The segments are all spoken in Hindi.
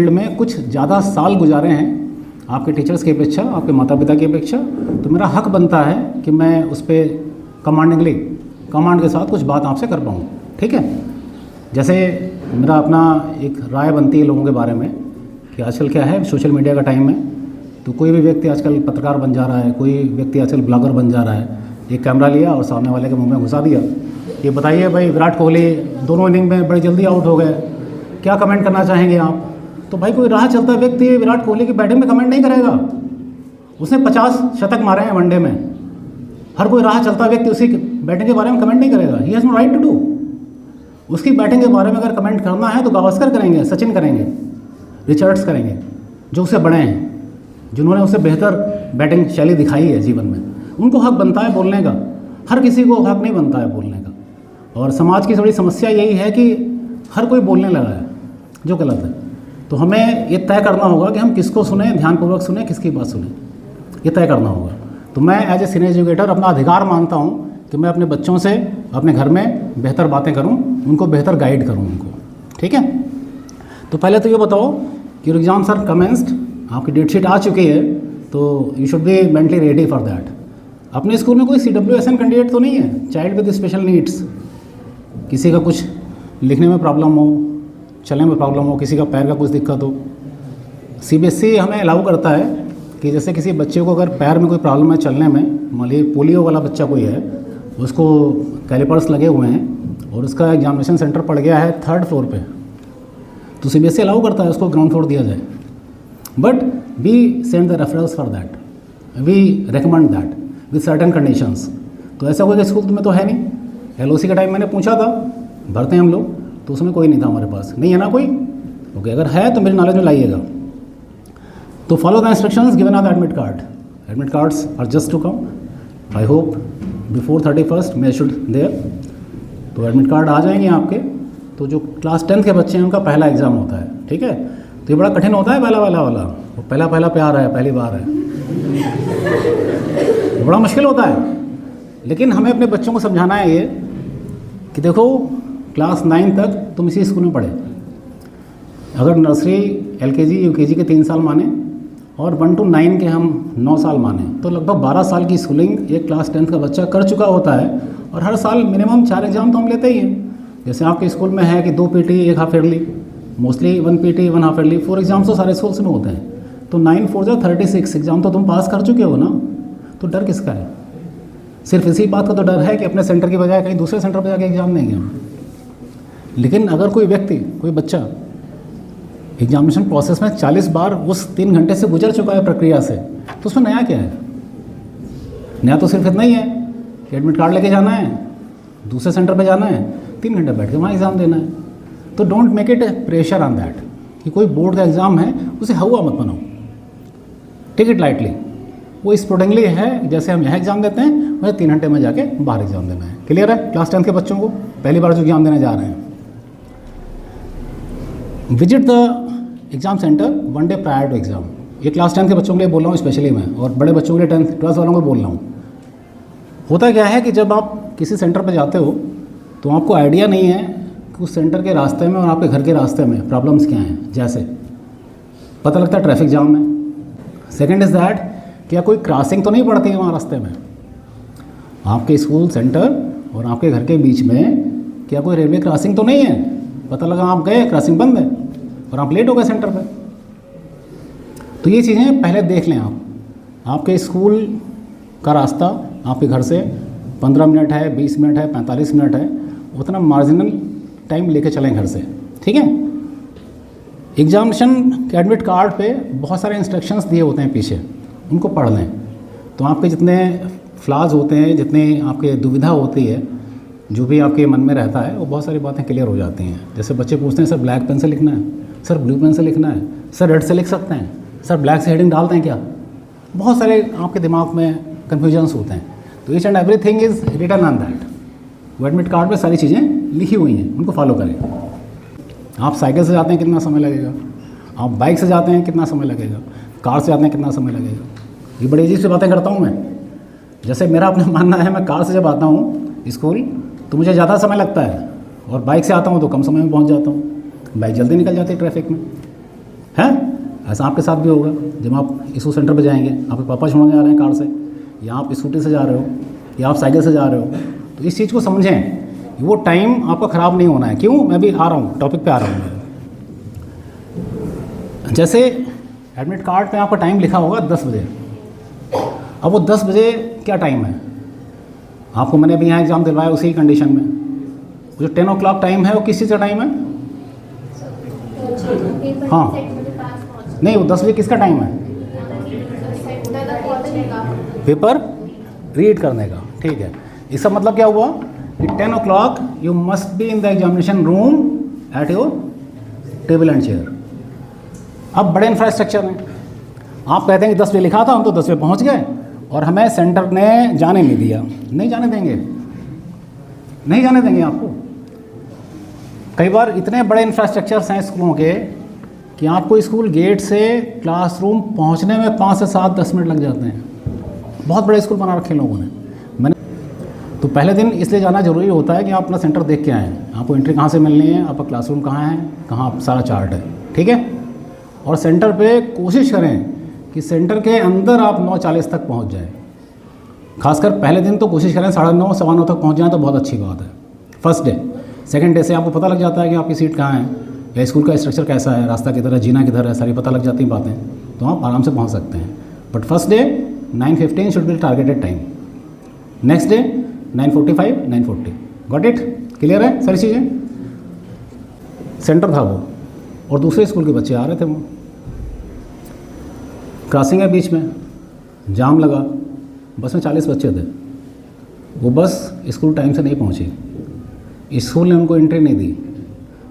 फील्ड में कुछ ज़्यादा साल गुजारे हैं आपके टीचर्स की अपेक्षा, आपके माता पिता की अपेक्षा, तो मेरा हक बनता है कि मैं उस पर कमांडिंगली, कमांड के साथ कुछ बात आपसे कर पाऊँ। ठीक है, जैसे मेरा अपना एक राय बनती है लोगों के बारे में कि आजकल क्या है, सोशल मीडिया का टाइम है, तो कोई भी व्यक्ति आजकल पत्रकार बन जा रहा है, कोई व्यक्ति आजकल ब्लॉगर बन जा रहा है। एक कैमरा लिया और सामने वाले के मुंह में घुसा दिया, ये बताइए भाई विराट कोहली दोनों इनिंग में बड़ी जल्दी आउट हो गए, क्या कमेंट करना चाहेंगे आप? तो भाई कोई राह चलता व्यक्ति विराट कोहली की बैटिंग में कमेंट नहीं करेगा, उसने 50 शतक मारे हैं वनडे में। हर कोई राह चलता व्यक्ति उसकी बैटिंग के बारे में कमेंट नहीं करेगा, he has no right to do. उसकी बैटिंग के बारे में अगर कमेंट करना है तो गावस्कर करेंगे, सचिन करेंगे, रिचर्ड्स करेंगे, जो उससे बड़े हैं, जिन्होंने उससे बेहतर बैटिंग शैली दिखाई है जीवन में। उनको हक बनता है बोलने का, हर किसी को हक नहीं बनता है बोलने का। और समाज की बड़ी समस्या यही है कि हर कोई बोलने लगा है, जो गलत है। तो हमें ये तय करना होगा कि हम किसको सुने, ध्यानपूर्वक सुने, किसकी बात सुने, ये तय करना होगा। तो मैं एज ए सीनियर एजुकेटर अपना अधिकार मानता हूँ कि मैं अपने बच्चों से अपने घर में बेहतर बातें करूँ, उनको बेहतर गाइड करूँ उनको। ठीक है, तो पहले तो ये बताओ कि एग्जाम्स आर कमेंस्ड, आपकी डेट शीट आ चुकी है, तो you should be mentally ready for that. अपने स्कूल में कोई CWSN कैंडिडेट तो नहीं है, चाइल्ड विद स्पेशल नीड्स? किसी का कुछ लिखने में प्रॉब्लम हो, चलने में प्रॉब्लम हो, किसी का पैर का कुछ दिक्कत हो, CBSE हमें अलाउ करता है कि जैसे किसी बच्चे को अगर पैर में कोई प्रॉब्लम है चलने में, मान लीजिए पोलियो वाला बच्चा कोई है, उसको कैलिपर्स लगे हुए हैं और उसका एग्जामिनेशन सेंटर पड़ गया है 3rd फ्लोर पे, तो CBSE अलाउ करता है उसको ग्राउंड फ्लोर दिया जाए, but we send the reference for that, we recommend that with certain conditions. तो ऐसा कोई स्कूल में तो है नहीं। LOC का टाइम मैंने पूछा था, भरते हैं हम लोग, तो उसमें कोई नहीं था हमारे पास। नहीं है ना कोई? ओके, अगर है तो मेरी नॉलेज में लाइएगा। तो follow the instructions given on the admit card. Admit cards are just to come, I hope before 31st May should there. तो एडमिट कार्ड आ जाएंगे आपके। तो जो क्लास 10th के बच्चे हैं उनका पहला एग्ज़ाम होता है। ठीक है, तो ये बड़ा कठिन होता है, पहला वाला वो पहला प्यार है, पहली बार है, बड़ा मुश्किल होता है। लेकिन हमें अपने बच्चों को समझाना है ये कि देखो क्लास 9 तक तुम इसी स्कूल में पढ़े। अगर नर्सरी, LKG, UKG के 3 साल माने और 1 to 9 के हम 9 साल माने, तो लगभग 12 साल की स्कूलिंग एक क्लास 10th का बच्चा कर चुका होता है। और हर साल मिनिमम 4 एग्ज़ाम तो हम लेते ही हैं। जैसे आपके स्कूल में है कि 2 PT 1 half yearly, mostly 1 PT 1 half yearly, 4 exams तो सारे स्कूल्स में होते हैं। तो 9 4 जा 36 एग्ज़ाम तो तुम पास कर चुके हो ना। तो डर किसका है? सिर्फ इसी बात का तो डर है कि अपने सेंटर की बजाय कहीं दूसरे सेंटर पर जाके एग्ज़ाम देंगे हम। लेकिन अगर कोई व्यक्ति, कोई बच्चा एग्जामिनेशन प्रोसेस में 40 बार उस 3 घंटे से गुजर चुका है प्रक्रिया से, तो उसमें नया क्या है? नया तो सिर्फ इतना ही है कि एडमिट कार्ड लेके जाना है, दूसरे सेंटर पे जाना है, 3 घंटे बैठ के वहाँ एग्ज़ाम देना है। तो don't make it pressure on that कि कोई बोर्ड का एग्ज़ाम है उसे हवा मत बनाओ, टेक इट लाइटली। वो स्पोर्टिंगली है, जैसे हम यहाँ एग्ज़ाम देते हैं वैसे 3 घंटे में जाके बाहर एग्ज़ाम देना है। क्लियर है? क्लास 10 के बच्चों को पहली बार जो एग्ज़ाम देने जा रहे हैं, visit the exam centre 1 day prior to exam. ये क्लास 10 के बच्चों के लिए बोल रहा हूँ स्पेशली मैं, और बड़े बच्चों के लिए 10th 12th वालों को बोल रहा हूँ। होता क्या है कि जब आप किसी सेंटर पर जाते हो तो आपको आइडिया नहीं है कि उस सेंटर के रास्ते में और आपके घर के रास्ते में प्रॉब्लम्स क्या हैं। जैसे पता लगता है ट्रैफिक जाम है। सेकेंड इज़ दैट, क्या कोई क्रॉसिंग तो नहीं पड़ती है वहाँ रास्ते में? आपके स्कूल सेंटर और आपके घर के बीच में क्या कोई रेलवे क्रॉसिंग तो नहीं है? पता लगा आप गए, क्रॉसिंग बंद है और आप लेट हो गए सेंटर पे। तो ये चीज़ें पहले देख लें आप। आपके स्कूल का रास्ता आपके घर से 15 मिनट है, 20 मिनट है, 45 मिनट है, उतना मार्जिनल टाइम लेके चलें घर से। ठीक है? एग्जामिनेशन के एडमिट कार्ड पे बहुत सारे इंस्ट्रक्शंस दिए होते हैं पीछे, उनको पढ़ लें। तो आपके जितने फ्लाज होते हैं, जितने आपके दुविधा होती है, जो भी आपके मन में रहता है, वो बहुत सारी बातें क्लियर हो जाती हैं। जैसे बच्चे पूछते हैं सर ब्लैक पेन से लिखना है, सर ब्लू पेन से लिखना है, सर रेड से लिख सकते हैं, सर ब्लैक से हेडिंग डालते हैं क्या? बहुत सारे आपके दिमाग में कन्फ्यूजन्स होते हैं। तो each and everything is written on that. वो एडमिट कार्ड पे सारी चीज़ें लिखी हुई हैं, उनको फॉलो करें। आप साइकिल से जाते हैं कितना समय लगेगा, आप बाइक से जाते हैं कितना समय लगेगा, कार से जाते हैं कितना समय लगेगा। ये बड़ी अजीब सी बातें करता हूँ मैं। जैसे मेरा अपना मानना है, मैं कार से जब आता हूँ स्कूल तो मुझे ज़्यादा समय लगता है, और बाइक से आता हूँ तो कम समय में पहुँच जाता हूँ। बाइक जल्दी निकल जाती है ट्रैफिक में। है। ऐसा आपके साथ भी होगा जब आप स्कूल सेंटर पे जाएंगे, आपके पापा छोड़ने जा रहे हैं कार से, या आप स्कूटी से जा रहे हो, या आप साइकिल से जा रहे हो, तो इस चीज़ को समझें कि वो टाइम आपका ख़राब नहीं होना है। क्यों? मैं भी आ रहा हूँ, टॉपिक पे आ रहा हूँ मैं। जैसे एडमिट कार्ड पे आपका टाइम लिखा होगा 10 बजे। अब वो 10 बजे क्या टाइम है? आपको मैंने अभी यहाँ एग्ज़ाम दिलवाया उसी कंडीशन में। जो 10 o'clock टाइम है वो किस चीज़ का टाइम है? हाँ, नहीं, वो 10 बजे किसका टाइम है? पेपर रीड करने का। ठीक है, इसका मतलब क्या हुआ कि 10 o'clock you must be in the examination room at your table and chair. अब बड़े इंफ्रास्ट्रक्चर हैं, आप कहते हैं कि 10 बजे लिखा था, हम तो 10 बजे पहुंच गए और हमें सेंटर ने जाने नहीं दिया। नहीं जाने देंगे, नहीं जाने देंगे आपको। कई बार इतने बड़े इंफ्रास्ट्रक्चर्स हैं स्कूलों के कि आपको स्कूल गेट से क्लासरूम पहुंचने में 5 से 7-10 मिनट लग जाते हैं। बहुत बड़े स्कूल बना रखे लोगों ने। मैंने तो पहले दिन इसलिए जाना ज़रूरी होता है कि आप अपना सेंटर देख के आएँ, आपको एंट्री कहाँ से मिलनी है, आपका क्लासरूम कहाँ है, कहाँ सारा चार्ट है। ठीक है, और सेंटर पे कोशिश करें कि सेंटर के अंदर आप 9:40 तक पहुँच जाएँ। खासकर पहले दिन तो कोशिश करें 9:30 सवा 9 तक पहुँच जाएँ तो बहुत अच्छी बात है। First day. सेकंड डे से आपको पता लग जाता है कि आपकी सीट कहाँ है, या स्कूल का स्ट्रक्चर कैसा है, रास्ता किधर है, जीना किधर है, सारी पता लग जाती हैं बातें, तो आप आराम से पहुँच सकते हैं। But first day 9:15 should be targeted time. Next day 9:45, 9:40। Got it? Clear है सारी चीज़ें? सेंटर था वो, और दूसरे स्कूल के बच्चे आ रहे थे। वो क्रॉसिंग है, बीच में जाम लगा, बस में 40 बच्चे थे। वो बस स्कूल टाइम से नहीं पहुंची, स्कूल ने उनको एंट्री नहीं दी,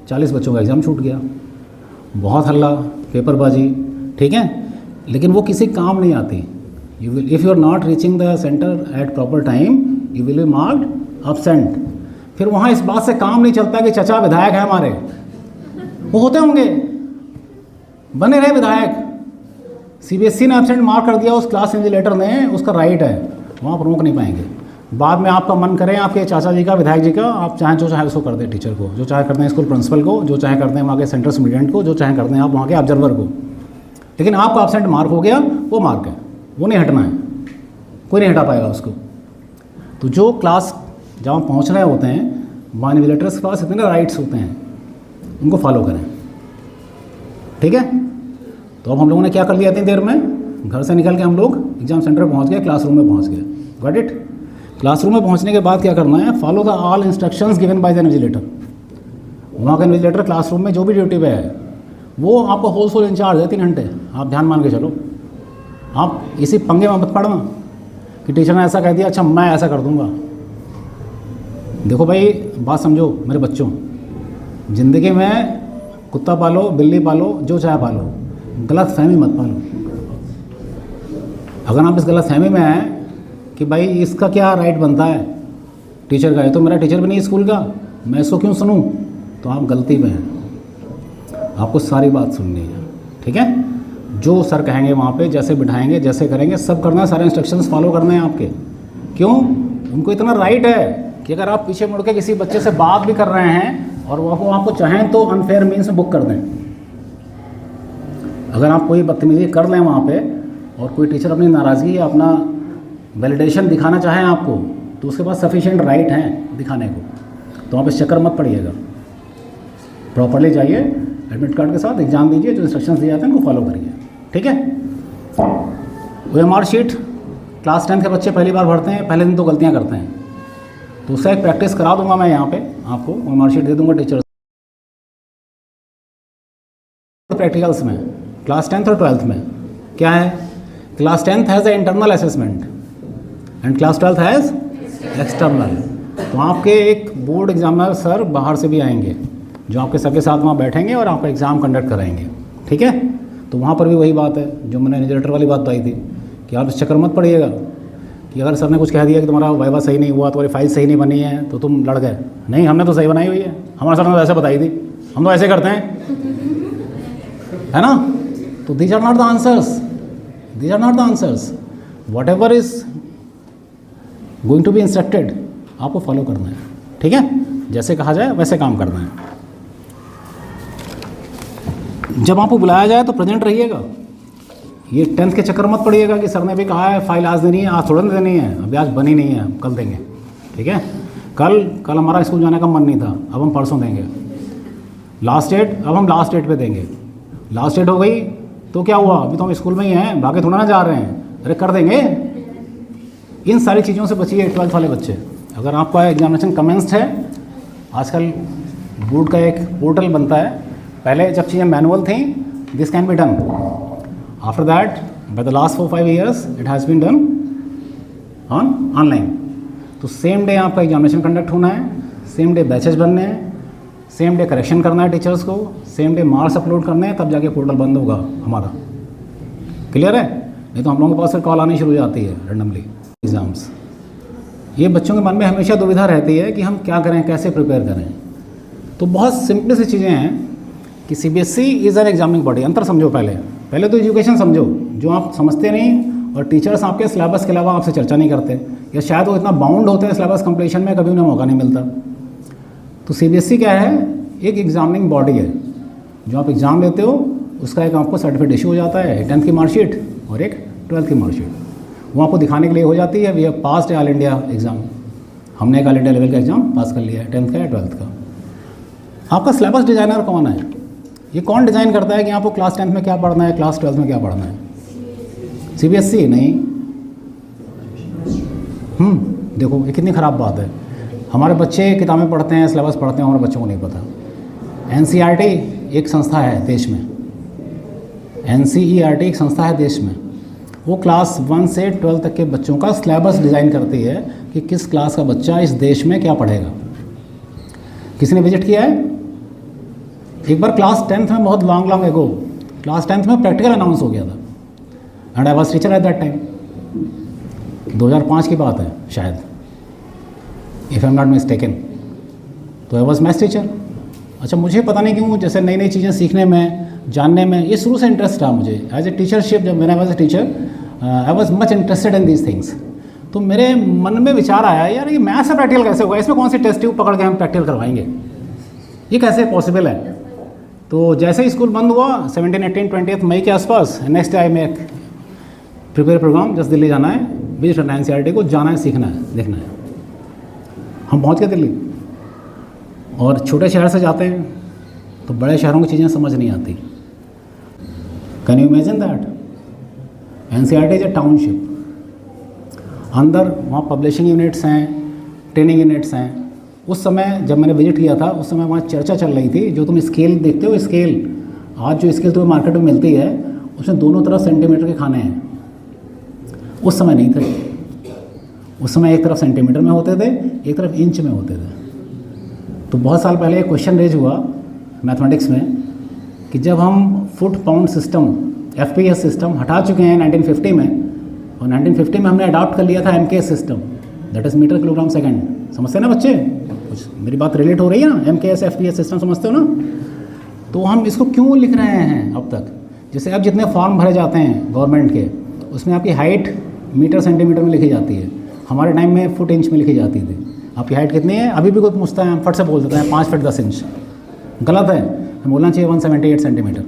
40 बच्चों का एग्ज़ाम छूट गया। बहुत हल्ला, पेपरबाजी। ठीक है, लेकिन वो किसी काम नहीं आती। You will, if you are not reaching the centre at proper time, you will be marked absent. फिर वहाँ इस बात से काम नहीं चलता कि चचा विधायक है हमारे, वो होते होंगे, बने रहे विधायक। सीबीएसई ने एब्सेंट मार्क कर दिया, उस क्लास इन्विजिलेटर ने, उसका राइट है, वहाँ पर रोक नहीं पाएंगे। बाद में आपका मन करे आपके चाचा जी का, विधायक जी का, आप चाहें जो चाहे उसको कर दें, टीचर को, जो चाहे करते हैं स्कूल प्रिंसिपल को, जो चाहे करते हैं वहाँ के सेंटर सुपरिटेंडेंट को, जो चाहे करते हैं आप वहाँ के ऑब्जर्वर को। लेकिन आपका एब्सेंट मार्क हो गया, वो मार्क है, वो नहीं हटना है, कोई नहीं हटा पाएगा उसको। तो जो क्लास जहाँ पहुँच रहे होते हैं, वहाँ इन्विजिलेटर्स के पास इतने राइट्स होते हैं, उनको फॉलो करें। ठीक है, तो अब हम लोगों ने क्या कर लिया इतनी देर में? घर से निकल के हम लोग एग्जाम सेंटर पर पहुँच गए, क्लासरूम में पहुँच गए। Got it? क्लासरूम में पहुंचने के बाद क्या करना है? Follow the all instructions given by the invigilator. वहाँ का इन्विजिलेटर क्लासरूम में जो भी ड्यूटी पे है, वो आपका होल इंचार्ज है 3 घंटे। आप ध्यान मान के चलो, आप इसी पंगे में मत पड़ना कि टीचर ने ऐसा कह दिया, अच्छा मैं ऐसा कर दूंगा। देखो भाई, बात समझो मेरे बच्चों, ज़िंदगी में कुत्ता पालो, बिल्ली पालो, जो चाहे पालो, गलत फहमी मत पालो। अगर आप इस गलत फहमी में हैं कि भाई इसका क्या राइट बनता है टीचर का, है तो मेरा टीचर भी नहीं स्कूल का, मैं इसको क्यों सुनूं, तो आप गलती में हैं। आपको सारी बात सुननी है। ठीक है, जो सर कहेंगे वहाँ पे, जैसे बिठाएंगे, जैसे करेंगे, सब करना है, सारे इंस्ट्रक्शंस फॉलो करने हैं आपके। क्यों? उनको इतना राइट है कि अगर आप पीछे मुड़ के किसी बच्चे से बात भी कर रहे हैं और वो आपको चाहें तो अनफेयर मीन्स में बुक कर दें। अगर आप कोई बदतमीजी कर लें वहाँ पे और कोई टीचर अपनी नाराज़गी या अपना वैलिडेशन दिखाना चाहें आपको, तो उसके पास सफिशिएंट राइट हैं दिखाने को, तो आप इस चक्कर मत पड़िएगा। प्रॉपरली जाइए, एडमिट कार्ड के साथ एग्ज़ाम दीजिए, जो इंस्ट्रक्शंस दिए जाते हैं उनको फॉलो करिए। ठीक है। OMR शीट क्लास 10 के बच्चे पहली बार भरते हैं, पहले दिन तो गलतियाँ करते हैं, तो उससे एक प्रैक्टिस करा दूंगा मैं यहाँ पे आपको, OMR शीट दे दूंगा टीचर। प्रैक्टिकल्स में क्लास 10th और 12th में क्या है? Class 10th has a internal assessment and class 12th has external. तो आपके एक बोर्ड एग्जामिनर सर बाहर से भी आएंगे, जो आपके सबके साथ वहाँ बैठेंगे और आपका एग्ज़ाम कंडक्ट कराएंगे। ठीक है, तो वहाँ पर भी वही बात है जो मैंने इन्विजिलेटर वाली बात बताई थी कि आप इस चक्कर मत पड़िएगा कि अगर सर ने कुछ कह दिया कि तुम्हारा वाइवा सही नहीं हुआ, तुम्हारी फाइल सही नहीं बनी है, तो तुम लड़ गए। नहीं, हमने तो सही बनाई हुई है, हमारे सर ने तो ऐसे बताई थी, हम तो ऐसे करते हैं, है ना? तो these are not the answers, these are not the answers. Whatever is going to be instructed आपको फॉलो करना है। ठीक है, जैसे कहा जाए वैसे काम करना है। जब आपको बुलाया जाए तो प्रेजेंट रहिएगा। ये 10th के चक्कर मत पड़िएगा कि सर ने भी कहा है फाइल आज देनी है, आज थोड़ा देनी है, अभी आज बनी नहीं है, कल देंगे। ठीक है, कल हमारा स्कूल जाने का मन नहीं था, अब हम परसों देंगे। लास्ट डेट, अब हम लास्ट डेट पे देंगे। लास्ट डेट हो गई तो क्या हुआ, अभी तो हम स्कूल में ही हैं, भागे थोड़ा ना जा रहे हैं, अरे कर देंगे। इन सारी चीज़ों से बचिए 12th वाले बच्चे। अगर आपका एग्जामिनेशन कमेंस्ड है, आजकल बोर्ड का एक पोर्टल बनता है, पहले जब चीज़ें मैनुअल थी, this can be done. After that by the last 4-5 years it has been done online. तो सेम डे आपका एग्जामिनेशन कंडक्ट होना है, सेम डे बैचेस बनने हैं, सेम डे करेक्शन करना है टीचर्स को, सेम डे मार्क्स अपलोड करने हैं, तब जाके पोर्टल बंद होगा हमारा। क्लियर है? नहीं तो हम लोगों के पास फिर कॉल आनी शुरू हो जाती है रैंडमली एग्ज़ाम्स। ये बच्चों के मन में हमेशा दुविधा रहती है कि हम क्या करें, कैसे प्रिपेयर करें। तो बहुत सिंपल सी चीज़ें हैं कि CBSE is an examining body. अंतर समझो, पहले तो एजुकेशन समझो, जो आप समझते नहीं और टीचर्स आपके सिलेबस के अलावा आपसे चर्चा नहीं करते, या शायद वो इतना बाउंड होते हैं सिलेबस कंप्लीशन में, कभी उन्हें मौका नहीं मिलता। तो CBSE क्या है, एक एग्जामिनिंग बॉडी है। जो आप एग्ज़ाम लेते हो उसका एक आपको सर्टिफिकेट इशू हो जाता है, 10th की मार्कशीट और एक 12th की मार्कशीट। वो आपको दिखाने के लिए हो जाती है we have passed all India exam, हमने एक ऑल इंडिया लेवल का एग्ज़ाम पास कर लिया है, 10th का या 12th का। आपका सिलेबस डिज़ाइनर कौन है? ये कौन डिज़ाइन करता है कि आपको क्लास 10th में क्या पढ़ना है, क्लास 12th में क्या पढ़ना है? CBSE नहीं। देखो ये कितनी ख़राब बात है। हमारे बच्चे किताबें पढ़ते हैं, सिलेबस पढ़ते हैं, हमारे बच्चों को नहीं पता। NCERT एक संस्था है देश में, NCERT एक संस्था है देश में, वो क्लास 1 से 12 तक के बच्चों का सिलेबस डिज़ाइन करती है कि किस क्लास का बच्चा इस देश में क्या पढ़ेगा। किसी ने विजिट किया है? एक बार क्लास 10th में, बहुत लॉन्ग एगो, क्लास 10th में प्रैक्टिकल अनाउंस हो गया था and I was teacher at that time. 2005 की बात है शायद, if I am not mistaken. तो आई वाज मैथ्स टीचर। अच्छा, मुझे पता नहीं क्यों जैसे नई नई चीज़ें सीखने में, जानने में, ये शुरू से इंटरेस्ट था मुझे। एज ए टीचरशिप, जब मैंने was a teacher I was much interested in these things. तो मेरे मन में विचार आया, यार ये मैथ्स से प्रैक्टिकल कैसे होगा, इसमें कौन सी टेस्ट ट्यूब पकड़ के हम प्रैक्टिकल करवाएंगे, ये कैसे पॉसिबल है? तो जैसे ही स्कूल बंद हुआ 17, 18, 20 मई के आसपास, नेक्स्ट टाइम एक प्रिपेयर प्रोग्राम, जस्ट दिल्ली जाना है, विजिट करना है NCERT को, जाना है, सीखना है, देखना है। हम पहुँच गए दिल्ली, और छोटे शहर से जाते हैं तो बड़े शहरों की चीज़ें समझ नहीं आती। Can you imagine that? NCERT is a township, अंदर वहाँ पब्लिशिंग यूनिट्स हैं, ट्रेनिंग यूनिट्स हैं। उस समय जब मैंने विजिट किया था, उस समय वहाँ चर्चा चल रही थी, जो तुम स्केल देखते हो, स्केल, आज जो स्केल तुम्हें मार्केट में मिलती है, उसमें दोनों तरफ सेंटीमीटर के खाने हैं। उस समय नहीं थे, उस समय एक तरफ सेंटीमीटर में होते थे, एक तरफ इंच में होते थे। तो बहुत साल पहले एक क्वेश्चन रेज हुआ मैथमेटिक्स में कि जब हम foot pound system, FPS system हटा चुके हैं 1950 में, और 1950 में हमने अडॉप्ट कर लिया था MKS system, that is metre kilogram second. समझते हैं ना बच्चे? कुछ मेरी बात रिलेट हो रही है ना? MKS FPS सिस्टम समझते हो ना? तो हम इसको क्यों लिख रहे हैं अब तक? जैसे अब जितने फॉर्म भरे जाते हैं गवर्नमेंट के, उसमें आपकी हाइट मीटर सेंटीमीटर में लिखी जाती है, हमारे टाइम में फुट इंच में लिखी जाती थी। आपकी हाइट कितनी है? अभी भी कोई पूछता है, हम फट से बोल देते हैं 5 फीट 10 इंच। गलत है, हमें बोलना चाहिए 178 सेंटीमीटर।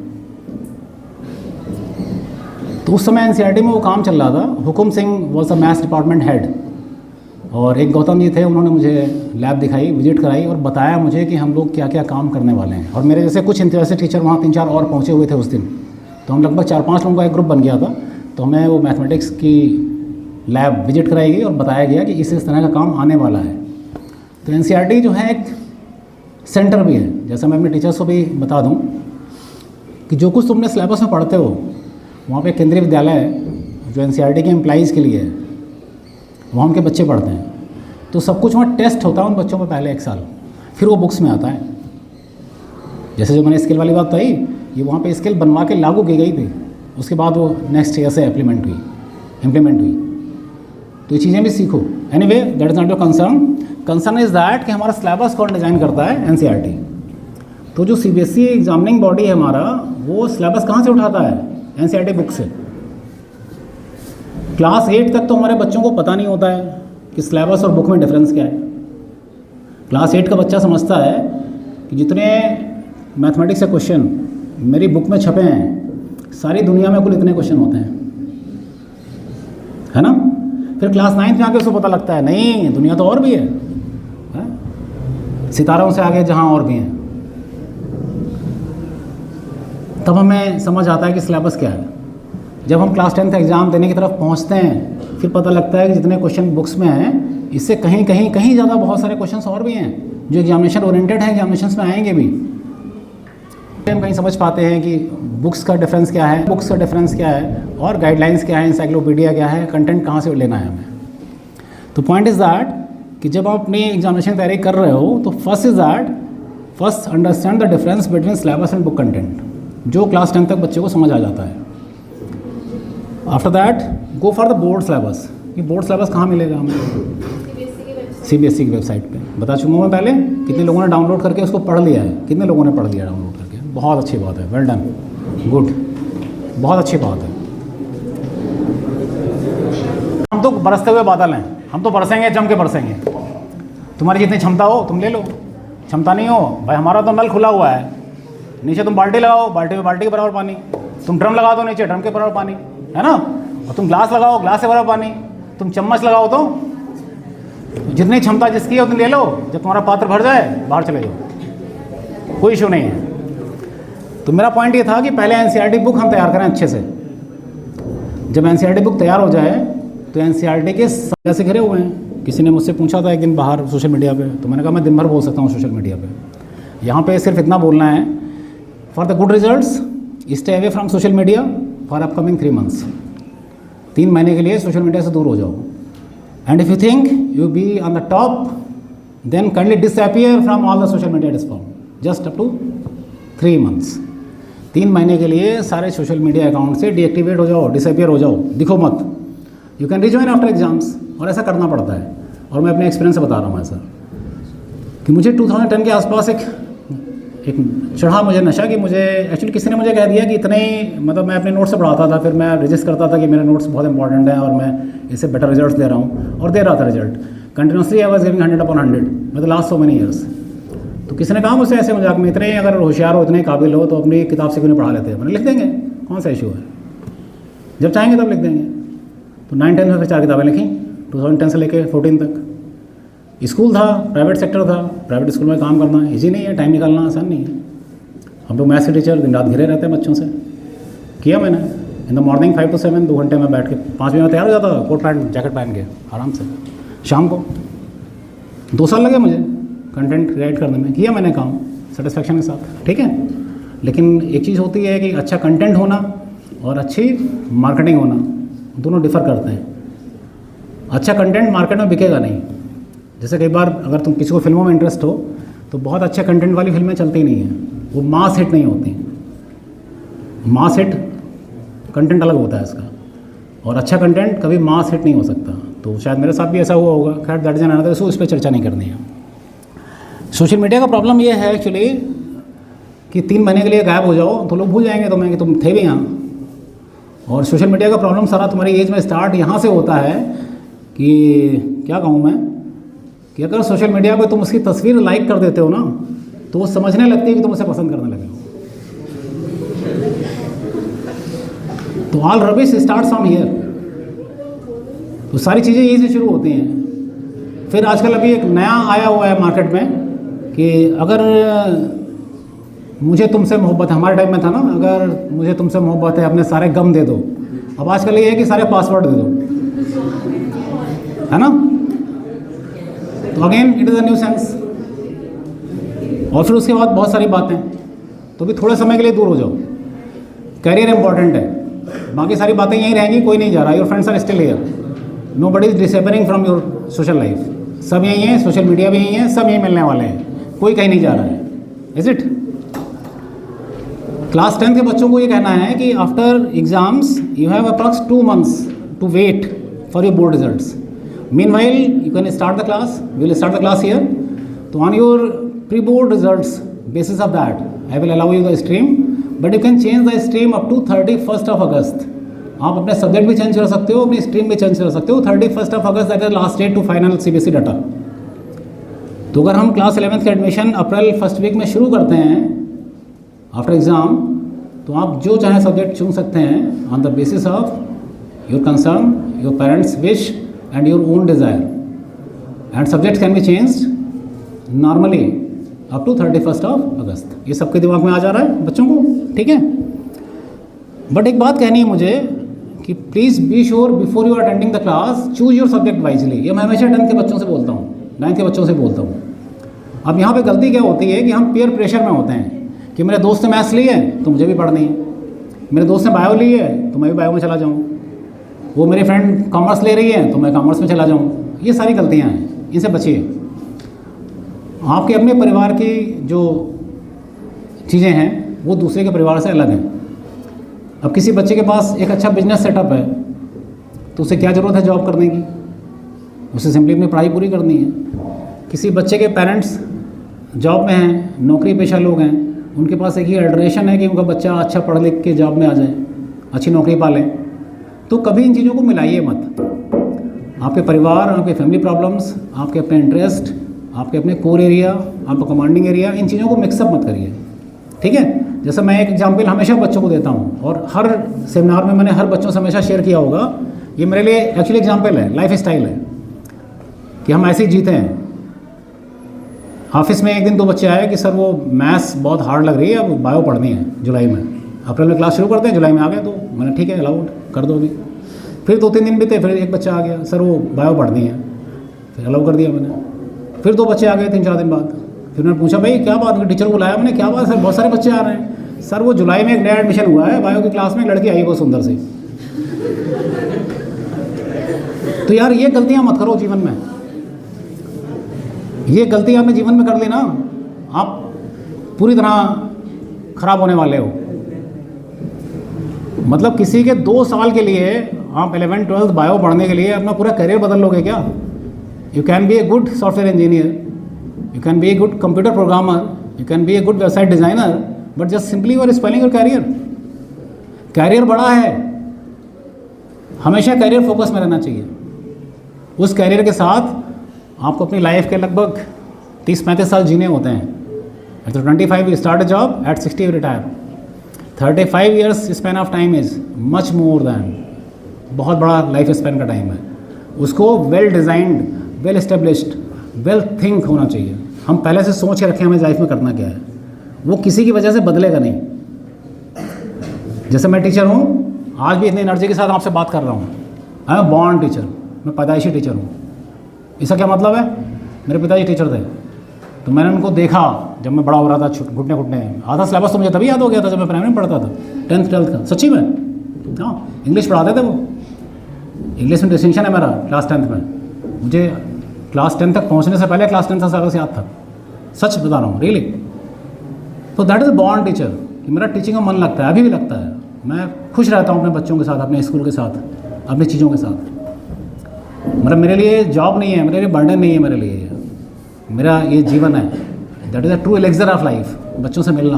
तो उस समय NCERT में वो काम चल रहा था। Hukum Singh was the maths department head, और एक गौतम जी थे, उन्होंने मुझे लैब दिखाई, विजिट कराई और बताया मुझे कि हम लोग क्या क्या काम करने वाले हैं। और मेरे जैसे कुछ इंटरेस्टेड टीचर वहाँ 3-4 और पहुँचे हुए थे उस दिन। तो हम लगभग 4-5 लोगों का एक ग्रुप बन गया था। तो हमें वो मैथमेटिक्स की लैब विजिट कराई गई और बताया गया कि इस तरह का काम आने वाला है। तो NCERT जो है एक सेंटर भी है। जैसा मैं अपने टीचर्स को भी बता दूं कि जो कुछ तुमने सिलेबस में पढ़ते हो, वहाँ पे केंद्रीय विद्यालय है जो NCERT के एम्प्लॉइज़ के लिए है, वहाँ उनके बच्चे पढ़ते हैं। तो सब कुछ वहाँ टेस्ट होता है उन बच्चों पर पहले 1 साल, फिर वो बुक्स में आता है। जैसे जो मैंने स्केल वाली बात बताई, ये वहाँ पे स्केल बनवा के लागू की गई थी, उसके बाद वो नेक्स्ट ईयर से इम्प्लीमेंट हुई। तो ये चीज़ें भी सीखो। Anyway, that is not your concern is that कि हमारा सिलेबस कौन डिज़ाइन करता है? NCERT। तो जो CBSE एग्जामिनिंग बॉडी है हमारा, वो सिलेबस कहाँ से उठाता है? NCERT बुक से। क्लास 8 तक तो हमारे बच्चों को पता नहीं होता है कि सिलेबस और बुक में डिफरेंस क्या है। क्लास 8 का बच्चा समझता है कि जितने मैथमेटिक्स के क्वेश्चन मेरी बुक में छपे हैं, सारी दुनिया में कुल इतने क्वेश्चन होते हैं, है ना। फिर क्लास 9 में आके उसको पता लगता है नहीं दुनिया तो और भी है? सितारों से आगे जहाँ और भी हैं। तब हमें समझ आता है कि सिलेबस क्या है। जब हम क्लास 10 एग्ज़ाम देने की तरफ पहुँचते हैं फिर पता लगता है कि जितने क्वेश्चन बुक्स में हैं इससे कहीं ज़्यादा बहुत सारे क्वेश्चंस और भी हैं जो एग्जामिनेशन ओरिएंटेड हैं, एग्जामिनेशंस में आएंगे भी। हम कहीं समझ पाते हैं कि बुक्स का डिफरेंस क्या है, और गाइडलाइंस क्या है, इंसाइक्लोपीडिया क्या है, कंटेंट कहाँ से लेना है हमें। तो पॉइंट इज़ दैट कि जब आप अपनी एग्जामिनेशन तैयारी कर रहे हो तो first understand the difference between syllabus and book content, जो क्लास 10 तक बच्चे को समझ आ जाता है। After that go for the board syllabus. ये बोर्ड सिलेबस कहाँ मिलेगा हमें? CBSE की वेबसाइट पे बता चुका हूँ मैं पहले। कितने लोगों ने डाउनलोड करके उसको पढ़ लिया है? कितने लोगों ने पढ़ लिया डाउनलोड करके? बहुत अच्छी बात है, वेल डन, गुड, बहुत अच्छी बात है। हम तो बरसते हुए बादल हैं, हम तो बरसेंगे, जम के बरसेंगे। तुम्हारी जितनी क्षमता हो तुम ले लो, क्षमता नहीं हो भाई हमारा तो नल खुला हुआ है, नीचे तुम बाल्टी लगाओ, बाल्टी में बाल्टी के बराबर पानी, तुम ड्रम लगा दो नीचे, ड्रम के बराबर पानी, है ना। और तुम ग्लास लगाओ, ग्लास से बराबर पानी, तुम चम्मच लगाओ, तो जितनी क्षमता जिसकी है उतनी ले लो। जब तुम्हारा पात्र भर जाए बाहर चले जाओ, कोई इशू नहीं है। तो मेरा पॉइंट ये था कि पहले NCERT बुक हम तैयार करें अच्छे से। जब NCERT बुक तैयार हो जाए तो NCERT के सारे से घिरे हुए हैं। किसी ने मुझसे पूछा था एक दिन बाहर सोशल मीडिया पे, तो मैंने कहा मैं दिन भर बोल सकता हूँ सोशल मीडिया पे। यहाँ पे सिर्फ इतना बोलना है, for the good results stay away from social media for upcoming 3 months. 3 महीने के लिए सोशल मीडिया से दूर हो जाओ। And if you think you be on the top then kindly disappear from all the social media platform just up to 3 months. 3 महीने के लिए सारे सोशल मीडिया अकाउंट से डीएक्टिवेट हो जाओ, डिसअपियर हो जाओ, दिखो मत। You can rejoin after exams. और ऐसा करना पड़ता है, और मैं अपने एक्सपीरियंस से बता रहा हूँ ऐसा कि मुझे 2010 के आसपास एक चढ़ा मुझे नशा कि मुझे एक्चुअली किसी ने मुझे कह दिया कि इतने ही मतलब मैं अपने नोट्स से पढ़ाता था, फिर मैं रजिस्ट करता था कि मेरे नोट्स बहुत इंपॉर्टेंट हैं और मैं इससे बेटर रिजल्ट्स दे रहा हूँ, और दे रहा था result continuously. I was giving 100/100 मतलब लास्ट सो मेनी ईयर्स। तो किसी ने कहा मुझसे ऐसे मजाक में, इतने अगर होशियार हो, इतने काबिल हो तो अपनी किताब से क्यों नहीं पढ़ा लेते? मैंने लिख देंगे, कौन सा इशू है, जब चाहेंगे तब लिख देंगे। तो 9-10 में फिर 4 किताबें लिखी 2010 से लेकर 14 तक। स्कूल था, प्राइवेट सेक्टर था, प्राइवेट स्कूल में काम करना ईजी नहीं है, टाइम निकालना आसान नहीं है। हम लोग मैथ्स के टीचर दिन रात घिरे रहते हैं बच्चों से। किया मैंने इन द मॉर्निंग 5 to 7 2 घंटे में बैठ के 5 बजे में तैयार हो जाता था, कोट पैंट जैकेट पहन के आराम से। शाम को 2 साल लगे मुझे कंटेंट क्रिएट करने में, किया मैंने काम सेटिस्फेक्शन के साथ, ठीक है। लेकिन एक चीज़ होती है कि अच्छा कंटेंट होना और अच्छी मार्केटिंग होना, दोनों डिफ़र करते हैं। अच्छा कंटेंट मार्केट में बिकेगा नहीं। जैसे कई बार अगर तुम किसी को फिल्मों में इंटरेस्ट हो तो बहुत अच्छे कंटेंट वाली फिल्में चलती नहीं हैं, वो मास हिट नहीं होती। मास हिट कंटेंट अलग होता है इसका, और अच्छा कंटेंट कभी मास हिट नहीं हो सकता। तो शायद मेरे साथ भी ऐसा हुआ होगा, खैर दैट इज अनदर इशू, इस पर चर्चा नहीं करनी है। सोशल मीडिया का प्रॉब्लम ये है एक्चुअली कि 3 महीने के लिए गायब हो जाओ तो लोग भूल जाएंगे तुम्हें कि तुम थे भी यहाँ। और सोशल मीडिया का प्रॉब्लम सारा तुम्हारी एज में स्टार्ट यहाँ से होता है कि क्या कहूँ मैं, कि अगर सोशल मीडिया पे तुम उसकी तस्वीर लाइक कर देते हो ना तो वो समझने लगती है कि तुम उसे पसंद करने लगे हो। तो all rubbish start from here. तो सारी चीज़ें यही से शुरू होती हैं। फिर आजकल अभी एक नया आया हुआ है मार्केट में कि अगर मुझे तुमसे मोहब्बत है, हमारे टाइम में था ना, अगर मुझे तुमसे मोहब्बत है अपने सारे गम दे दो। अब आजकल ये है कि सारे पासवर्ड दे दो, है ना। तो again it is a new sense. और फिर उसके बाद बहुत सारी बातें, तो भी थोड़े समय के लिए दूर हो जाओ। करियर इंपॉर्टेंट है, बाकी सारी बातें यहीं रहेंगी, कोई नहीं जा रहा। Your friends are still here, nobody is disappearing from your social life. सब यहीं हैं, सोशल मीडिया भी यहीं है, सब यहीं मिलने वाले हैं, कोई कहीं नहीं जा रहा है। Is it? क्लास 10 के बच्चों को ये कहना है कि after exams you have approx 2 months to wait for your board results. Meanwhile, you can start the class. We will start the class here. So on your pre-board results, basis of that, I will allow you the stream. But you can change the stream up to 31st of August. आप अपने सब्जेक्ट भी चेंज कर सकते हो, अपनी स्ट्रीम भी चेंज कर सकते हो। 31st of August that is last date to final CBSE data. तो अगर हम क्लास 11th के एडमिशन अप्रैल फर्स्ट वीक में शुरू करते हैं आफ्टर एग्ज़ाम, तो आप जो चाहे सब्जेक्ट चुन सकते हैं on the basis of your concern, your parents wish and your own desire, and subject can be changed normally up to 31 August. ये सबके दिमाग में आ जा रहा है बच्चों को, ठीक है। बट एक बात कहनी है मुझे कि please be sure before you are attending the class choose your subject wisely. ये मैं हमेशा 10th के बच्चों से बोलता हूँ, 9th के बच्चों से बोलता हूँ। अब यहाँ पे गलती क्या होती है कि हम पीयर प्रेशर में होते हैं कि मेरे दोस्त ने मैथ्स ली है तो मुझे भी पढ़नी है, मेरे दोस्त ने बायो ली है तो मैं भी बायो में चला जाऊँ, वो मेरी फ्रेंड कॉमर्स ले रही है तो मैं कॉमर्स में चला जाऊँ। ये सारी गलतियाँ हैं, इनसे बचिए। आपके अपने परिवार की जो चीज़ें हैं वो दूसरे के परिवार से अलग हैं। अब किसी बच्चे के पास एक अच्छा बिजनेस सेटअप है तो उसे क्या ज़रूरत है जॉब करने की, उसे सिंपली अपनी पढ़ाई पूरी करनी है। किसी बच्चे के पेरेंट्स जॉब में हैं, नौकरी पेशा लोग हैं, उनके पास एक ही एल्ड्रेशन है कि उनका बच्चा अच्छा पढ़ लिख के जॉब में आ जाए, अच्छी नौकरी पा लें। तो कभी इन चीज़ों को मिलाइए मत। आपके परिवार, आपके फैमिली प्रॉब्लम्स, आपके अपने इंटरेस्ट, आपके अपने कोर एरिया, आपका कमांडिंग एरिया, इन चीज़ों को मिक्सअप मत करिए, ठीक है। जैसे मैं एक एग्जाम्पल हमेशा बच्चों को देता हूँ और हर सेमिनार में मैंने हर बच्चों से हमेशा शेयर किया होगा। ये मेरे लिए एक्चुअली एग्जाम्पल है, लाइफ स्टाइल है कि हम ऐसे ही जीते हैं। ऑफिस में एक दिन 2 बच्चे आए कि सर वो मैथ्स बहुत हार्ड लग रही है, अब बायो पढ़नी है जुलाई में, अप्रैल में क्लास शुरू करते हैं, जुलाई में आ गए तो मैंने ठीक है अलाउड कर दो अभी। फिर 2-3 दिन बीते, फिर एक बच्चा आ गया, सर वो बायो पढ़नी है, फिर अलाउ कर दिया मैंने। फिर 2 बच्चे आ गए 3-4 दिन बाद, फिर मैंने पूछा भाई क्या बात, टीचर को बुलाया मैंने, क्या बात सर बहुत सारे बच्चे आ रहे हैं। सर वो जुलाई में एक नया एडमिशन हुआ है बायो की क्लास में, एक लड़की आई बहुत सुंदर सी। तो यार ये गलतियां मत करो जीवन में, ये गलती आपने जीवन में कर ली ना, आप पूरी तरह खराब होने वाले हो। मतलब किसी के 2 साल के लिए आप 11th 12th बायो पढ़ने के लिए अपना पूरा करियर बदल लोगे क्या? You can be a good software engineer, you can be a good computer programmer, you can be a good website designer, but just simply you are spelling your career. Career बड़ा है, हमेशा कैरियर फोकस में रहना चाहिए। उस कैरियर के साथ आपको अपनी लाइफ के लगभग 30-35 साल जीने होते हैं। At 25 you start a job, at 60 you retire. 35 years span of time is much more than, बहुत बड़ा लाइफ स्पेन का टाइम है। उसको well designed, well established, well think होना चाहिए। हम पहले से सोच के रखें हमें लाइफ में करना क्या है, वो किसी की वजह से बदलेगा नहीं। जैसे मैं टीचर हूँ, आज भी इतनी एनर्जी के साथ आपसे बात कर रहा हूँ। आई एम बॉर्न टीचर, मैं पैदाइशी टीचर हूँ। इसका क्या मतलब है? मेरे पिताजी टीचर थे तो मैंने उनको देखा जब मैं बड़ा हो रहा था, घुटने घुटने। आधा सिलेबस तो मुझे तभी याद हो गया था जब मैं प्राइमरी में पढ़ता था, 10th 12th का, सच्ची में। हाँ, इंग्लिश पढ़ाते थे वो, इंग्लिश में डिस्टिंक्शन है मेरा क्लास 10th में। मुझे क्लास 10 तक पहुँचने से पहले क्लास 10 का सिलेबस याद था, सच बता रहा हूँ, रियली। तो दैट इज़ बॉर्न टीचर कि मेरा टीचिंग में मन लगता है, अभी भी लगता है। मैं खुश रहता हूँ अपने बच्चों के साथ, अपने स्कूल के साथ, अपनी चीज़ों के साथ। मतलब मेरे लिए जॉब नहीं है, मेरे लिए बर्डन नहीं है, मेरे लिए मेरा ये जीवन है। That is a true elixir of life. बच्चों से मिलना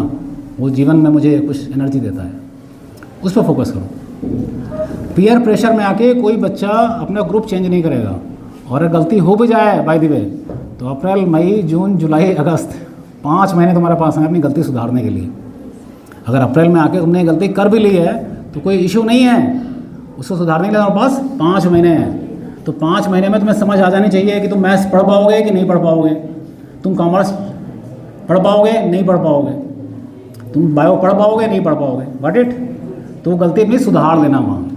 वो जीवन में मुझे कुछ एनर्जी देता है, उस पर फोकस करो। पीयर प्रेशर में आके कोई बच्चा अपना ग्रुप चेंज नहीं करेगा, और अगर गलती हो भी जाए बाय द वे तो अप्रैल, मई, जून, जुलाई, अगस्त 5 महीने तुम्हारे पास हैं अपनी गलती सुधारने के लिए। अगर अप्रैल में आके तुमने गलती कर भी ली है तो कोई इशू नहीं है, उसको सुधारने के लिए तुम्हारे पास 5 महीने हैं। तो 5 महीने में तुम्हें समझ आ जानी चाहिए कि तुम मैथ्स पढ़ पाओगे कि नहीं पढ़ पाओगे, तुम कॉमर्स पढ़ पाओगे नहीं पढ़ पाओगे, तुम बायो पढ़ पाओगे नहीं पढ़ पाओगे, गॉट इट। तो गलती अपनी सुधार लेना वहाँ,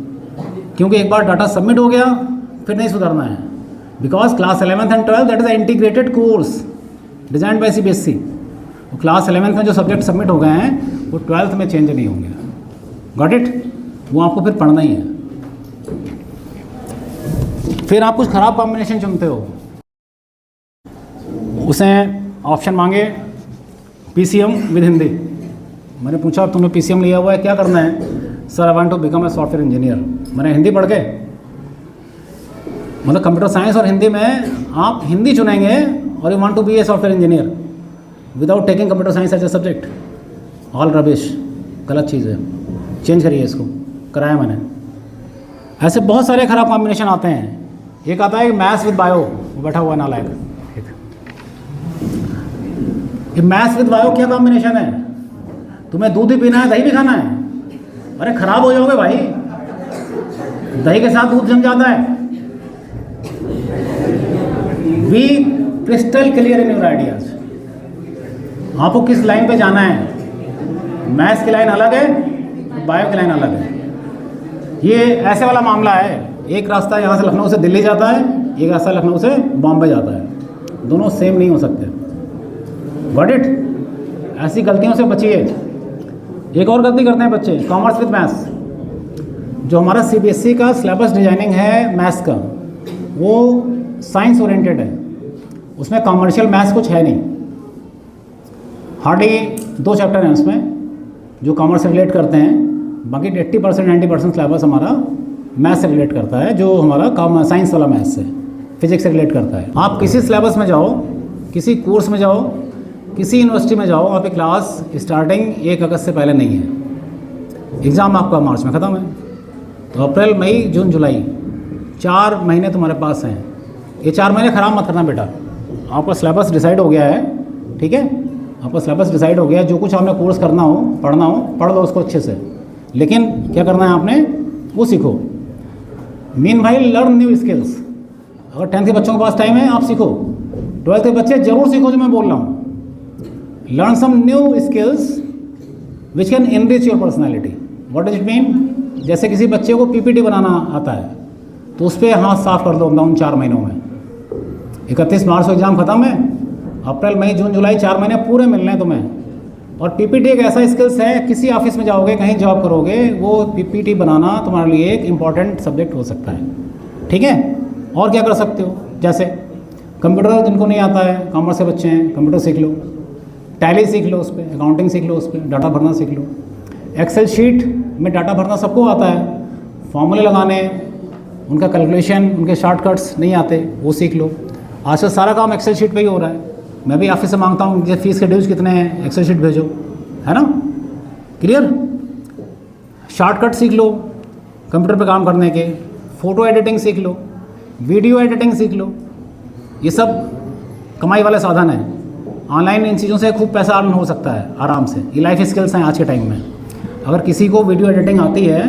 क्योंकि एक बार डाटा सबमिट हो गया फिर नहीं सुधारना है। Because class 11th and 12th that is a integrated course design by CBSE। वो क्लास 11th में जो सब्जेक्ट सबमिट हो गए हैं वो 12th में चेंज नहीं होंगे, गॉट इट। वो आपको फिर पढ़ना ही है। फिर आप कुछ ख़राब कॉम्बिनेशन चुनते हो, उसे ऑप्शन मांगे PCM विद हिंदी। मैंने पूछा तुमने PCM लिया हुआ है, क्या करना है? Sir I want to become a software engineer. मैंने हिंदी पढ़ के, मतलब कंप्यूटर साइंस और हिंदी में आप हिंदी चुनेंगे और you want to be a software engineer without taking computer science as a subject. All rubbish, गलत चीज़ है, चेंज करिए इसको। कराया मैंने। ऐसे बहुत सारे खराब कॉम्बिनेशन आते हैं। एक आता है मैथ्स विद बायो, बैठा हुआ नालायक। ये मैथ्स विद बायो क्या कॉम्बिनेशन है? तुम्हें दूध भी पीना है, दही भी खाना है? अरे खराब हो जाओगे भाई, दही के साथ दूध जम जाता है। B crystal clear in your ideas. आपको किस लाइन पे जाना है, मैथ्स की लाइन अलग है, बायो की लाइन अलग है। ये ऐसे वाला मामला है, एक रास्ता यहाँ से लखनऊ से दिल्ली जाता है, एक रास्ता लखनऊ से बॉम्बे जाता है, दोनों सेम नहीं हो सकते। Got it? ऐसी गलतियों से बचिए। एक और गलती करते हैं बच्चे, कॉमर्स विद मैथ्स। जो हमारा सीबीएसई का सिलेबस डिजाइनिंग है मैथ्स का, वो साइंस ओरिएंटेड है, उसमें कॉमर्शियल मैथ्स कुछ है नहीं। हार्डली 2 चैप्टर हैं उसमें जो कॉमर्स से रिलेट करते हैं, बाकी 80% 90% सिलेबस हमारा मैथ्स से रिलेट करता है, जो हमारा साइंस वाला मैथ्स है, फिजिक्स से रिलेट करता है। आप किसी सिलेबस में जाओ, किसी कोर्स में जाओ, किसी यूनिवर्सिटी में जाओ, आपकी क्लास स्टार्टिंग 1 अगस्त से पहले नहीं है। एग्ज़ाम आपका मार्च में ख़त्म है, तो अप्रैल मई जून जुलाई 4 महीने तुम्हारे पास हैं। ये 4 महीने ख़राब मत करना बेटा। आपका सिलेबस डिसाइड हो गया है, ठीक है, आपका सिलेबस डिसाइड हो गया है। जो कुछ आपने कोर्स करना हो, पढ़ना हो, पढ़ लो उसको अच्छे से, लेकिन क्या करना है आपने, वो सीखो। मीन भाई लर्न न्यू स्किल्स। अगर 10th के बच्चों के पास टाइम है, आप सीखो। 12th के बच्चे जरूर सीखो जो मैं बोल रहा हूँ। Learn some new skills which can enrich your personality. What does it mean? जैसे किसी बच्चे को पीपीटी बनाना आता है, तो उस पर हाथ साफ कर दो अपना उन 4 महीनों में। 31 मार्च को एग्ज़ाम ख़त्म है, अप्रैल मई जून जुलाई 4 महीने पूरे मिलने हैं तुम्हें। और पीपीटी एक ऐसा स्किल्स है, किसी ऑफिस में जाओगे, कहीं जॉब करोगे, वो पीपीटी बनाना तुम्हारे लिए एक इम्पॉर्टेंट सब्जेक्ट हो सकता है, ठीक है। और क्या कर सकते हो, जैसे कंप्यूटर जिनको नहीं आता है, कॉमर्स के बच्चे हैं, कंप्यूटर सीख लो, टैली सीख लो, उस पर अकाउंटिंग सीख लो, उस पर डाटा भरना सीख लो। एक्सेल शीट में डाटा भरना सबको आता है, फॉर्मूले लगाने, उनका कैलकुलेशन, उनके शॉर्टकट्स नहीं आते, वो सीख लो। आजकल सारा काम एक्सेल शीट पे ही हो रहा है। मैं भी ऑफिस से मांगता हूँ मुझे फीस के ड्यूज कितने हैं, एक्सेल शीट भेजो, है ना, क्लियर। शॉर्टकट सीख लो कंप्यूटर पे काम करने के, फ़ोटो एडिटिंग सीख लो, वीडियो एडिटिंग सीख लो। ये सब कमाई वाले साधन हैं। ऑनलाइन इन चीज़ों से खूब पैसा अर्न हो सकता है आराम से। ये लाइफ स्किल्स हैं आज के टाइम में। अगर किसी को वीडियो एडिटिंग आती है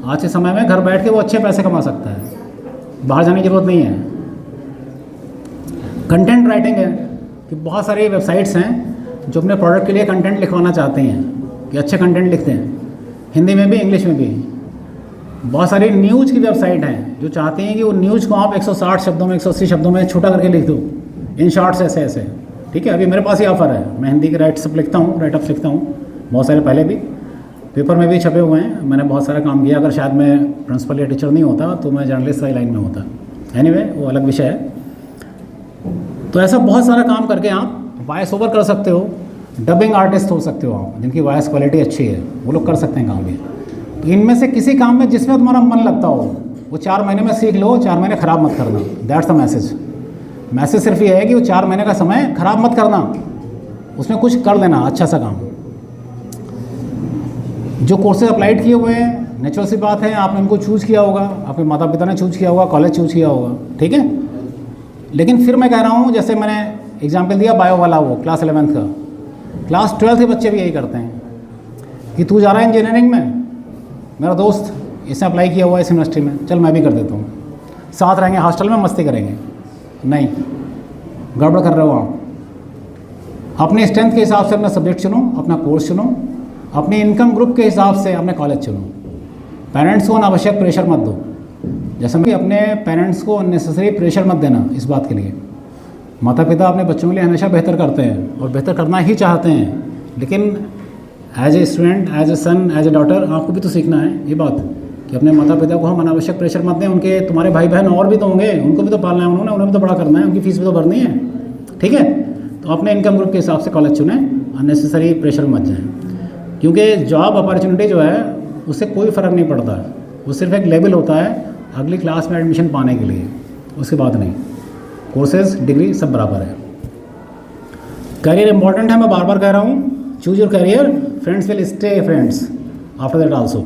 आज के समय में, घर बैठ के वो अच्छे पैसे कमा सकता है, बाहर जाने की ज़रूरत नहीं है। कंटेंट राइटिंग है कि बहुत सारी वेबसाइट्स हैं जो अपने प्रोडक्ट के लिए कंटेंट लिखवाना चाहते हैं कि अच्छे कंटेंट लिखते हैं, हिंदी में भी इंग्लिश में भी। बहुत सारी न्यूज़ की वेबसाइट हैं जो चाहते हैं कि वो न्यूज़ को आप 160 शब्दों में, 180 शब्दों में छोटा करके लिख दो, इन शॉर्ट्स ऐसे ऐसे, ठीक है। अभी मेरे पास ही ऑफ़र है, मैं हिंदी के राइटअप लिखता हूँ, बहुत सारे पहले भी पेपर में भी छपे हुए हैं। मैंने बहुत सारा काम किया। अगर शायद मैं प्रिंसिपल या टीचर नहीं होता तो मैं जर्नलिस्ट वाली लाइन में होता। एनीवे, वो अलग विषय है। तो ऐसा बहुत सारा काम करके आप वॉइस ओवर कर सकते हो, डबिंग आर्टिस्ट हो सकते हो आप, जिनकी वॉइस क्वालिटी अच्छी है, वो लोग कर सकते हैं काम ये। तो इनमें से किसी काम में जिसमें तुम्हारा मन लगता हो, वो 4 महीने में सीख लो, 4 महीने ख़राब मत करना। That's the message. मैसेज सिर्फ ये है कि वो 4 महीने का समय ख़राब मत करना, उसमें कुछ कर देना अच्छा सा काम। जो कोर्सेज अप्लाइड किए हुए हैं, नेचुरल सी बात है, आपने उनको चूज़ किया होगा, आपके माता पिता ने चूज़ किया होगा, कॉलेज चूज़ किया होगा, ठीक है। लेकिन फिर मैं कह रहा हूँ, जैसे मैंने एग्जाम्पल दिया बायो वाला, वो क्लास 11th का, क्लास 12th के बच्चे भी यही करते हैं कि तू जा रहा है इंजीनियरिंग में, मेरा दोस्त इसने अप्लाई किया हुआ है इस यूनिवर्सिटी में, चल मैं भी कर देता हूँ, साथ रहेंगे, हॉस्टल में मस्ती करेंगे। नहीं, गड़बड़ कर रहे हो आप। अपने स्ट्रेंथ के हिसाब से अपना सब्जेक्ट चुनो, अपना कोर्स चुनो, अपने इनकम ग्रुप के हिसाब से अपने कॉलेज चुनो। पेरेंट्स को अनावश्यक प्रेशर मत दो। जैसे मैं अपने पेरेंट्स को अननेसेसरी प्रेशर मत देना इस बात के लिए। माता पिता अपने बच्चों के लिए हमेशा बेहतर करते हैं और बेहतर करना ही चाहते हैं, लेकिन as a student, as a son, as a daughter आपको भी तो सीखना है ये बात कि अपने माता पिता को हम अनावश्यक प्रेशर मत दें। उनके तुम्हारे भाई बहन और भी तो होंगे, उनको भी तो पालना है, उन्हें भी तो बड़ा करना है, उनकी फीस भी तो भरनी है, ठीक है। तो अपने इनकम ग्रुप के हिसाब से कॉलेज चुनें, अननेसेसरी प्रेशर मत जाएँ, क्योंकि जॉब अपॉर्चुनिटी जो है उससे कोई फ़र्क नहीं पड़ता। वो सिर्फ एक लेवल होता है अगली क्लास में एडमिशन पाने के लिए, उसके बाद नहीं। कोर्सेज, डिग्री सब बराबर है। करियर इंपॉर्टेंट है, मैं बार बार कह रहा हूँ। Choose your career, friends will stay friends after that also.